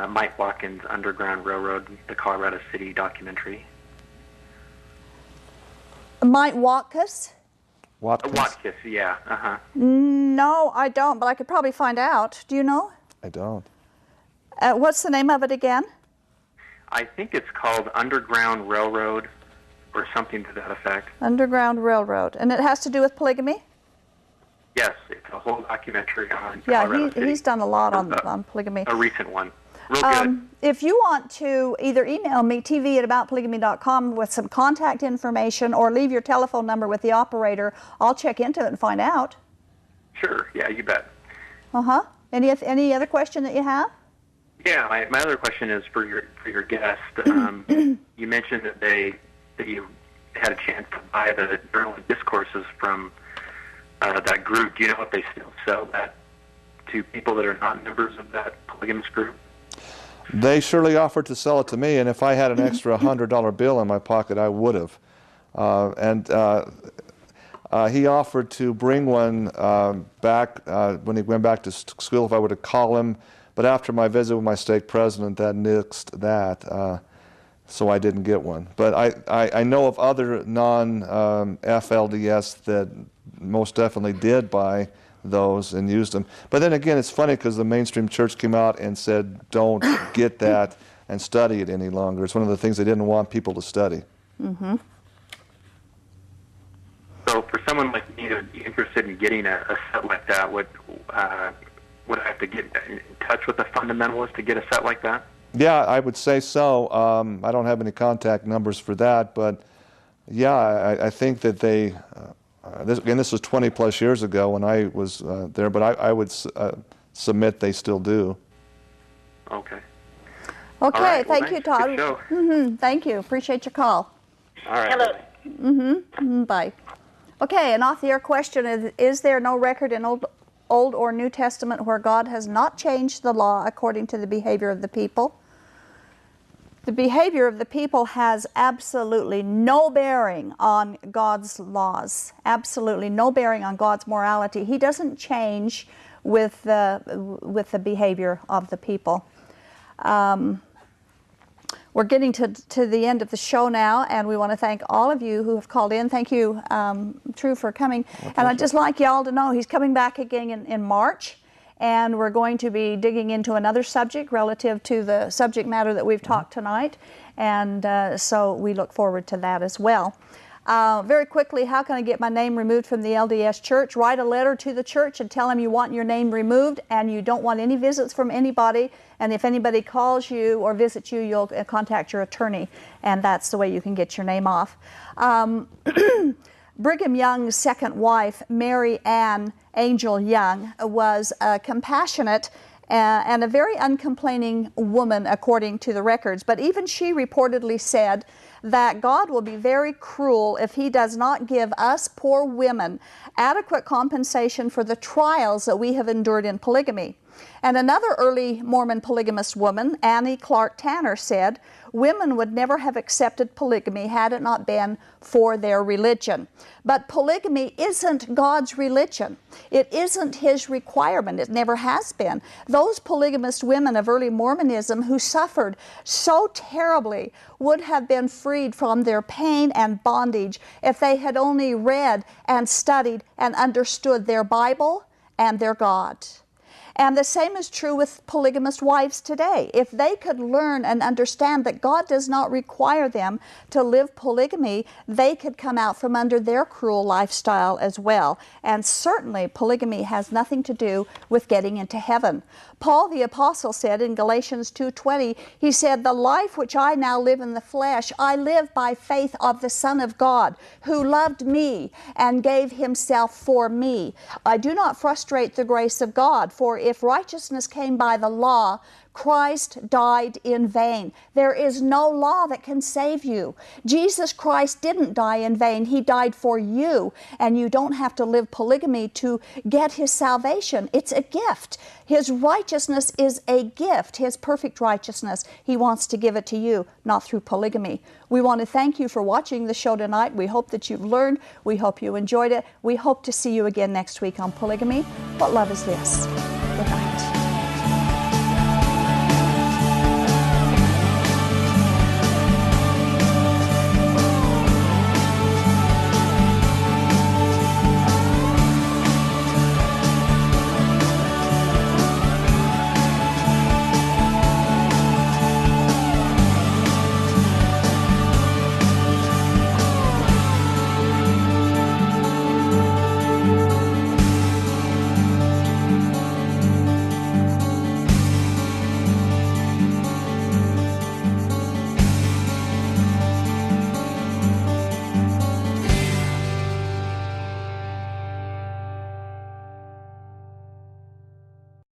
Speaker 5: Mike Watkins' Underground Railroad, the Colorado City documentary?
Speaker 1: Mike Watkins?
Speaker 5: Watkins, yeah. Uh-huh.
Speaker 1: No, I don't, but I could probably find out. Do you know?
Speaker 2: I don't.
Speaker 1: What's the name of it again?
Speaker 5: I think it's called Underground Railroad or something to that effect.
Speaker 1: Underground Railroad. And it has to do with polygamy?
Speaker 5: Yes, it's a whole documentary on Colorado City.
Speaker 1: He's done a lot on polygamy.
Speaker 5: A recent one. Real good.
Speaker 1: If you want to either email me, tv@aboutpolygamy.com, with some contact information, or leave your telephone number with the operator, I'll check into it and find out.
Speaker 5: Sure, yeah, you bet.
Speaker 1: Any other question that you have?
Speaker 5: Yeah, my other question is for your guest. You mentioned that you had a chance to buy the Journal of Discourses from that group. Do you know if they still sell that to people that are not members of that polygamous group?
Speaker 2: They surely offered to sell it to me, and if I had an extra $100 bill in my pocket, I would have. He offered to bring one back when he went back to school if I were to call him. But after my visit with my stake president, that nixed that, so I didn't get one. But I know of other non-FLDS that most definitely did buy those and used them. But then again, it's funny because the mainstream church came out and said, don't get that and study it any longer. It's one of the things they didn't want people to study.
Speaker 1: Mm-hmm.
Speaker 5: So for someone like me to be interested in getting a set like that, would I have to get in touch with a fundamentalist to get a set like that?
Speaker 2: Yeah, I would say so. I don't have any contact numbers for that, but yeah, I think that they... this was 20 plus years ago when I was there, but I would submit they still do.
Speaker 5: Okay.
Speaker 1: Okay,
Speaker 5: right,
Speaker 1: thank you, Todd.
Speaker 5: Good show.
Speaker 1: Mm-hmm. Thank you. Appreciate your call.
Speaker 5: All right.
Speaker 6: Hello.
Speaker 1: Bye. Okay, an off-the-air question is there no record in Old or New Testament where God has not changed the law according to the behavior of the people? The behavior of the people has absolutely no bearing on God's laws, absolutely no bearing on God's morality. He doesn't change with the behavior of the people. We're getting to the end of the show now, and we want to thank all of you who have called in. Thank you, True, for coming. And I'd just like you all to know he's coming back again in March, and we're going to be digging into another subject relative to the subject matter that we've talked tonight, and so we look forward to that as well. Very quickly, how can I get my name removed from the LDS Church? Write a letter to the church and tell them you want your name removed and you don't want any visits from anybody. And if anybody calls you or visits you, you'll contact your attorney, and that's the way you can get your name off. Brigham Young's second wife, Mary Ann Angel Young, was a compassionate and a very uncomplaining woman according to the records. But even she reportedly said that God will be very cruel if He does not give us poor women adequate compensation for the trials that we have endured in polygamy. And another early Mormon polygamist woman, Annie Clark Tanner, said, women would never have accepted polygamy had it not been for their religion. But polygamy isn't God's religion. It isn't His requirement. It never has been. Those polygamist women of early Mormonism who suffered so terribly would have been freed from their pain and bondage if they had only read and studied and understood their Bible and their God. And the same is true with polygamist wives today. If they could learn and understand that God does not require them to live polygamy, they could come out from under their cruel lifestyle as well. And certainly polygamy has nothing to do with getting into heaven. Paul the Apostle said in Galatians 2:20, he said, the life which I now live in the flesh, I live by faith of the Son of God, who loved me and gave Himself for me. I do not frustrate the grace of God, for if righteousness came by the law, Christ died in vain. There is no law that can save you. Jesus Christ didn't die in vain. He died for you, and you don't have to live polygamy to get His salvation. It's a gift. His righteousness is a gift. His perfect righteousness. He wants to give it to you, not through polygamy. We want to thank you for watching the show tonight. We hope that you've learned. We hope you enjoyed it. We hope to see you again next week on Polygamy. What love is this? Good night.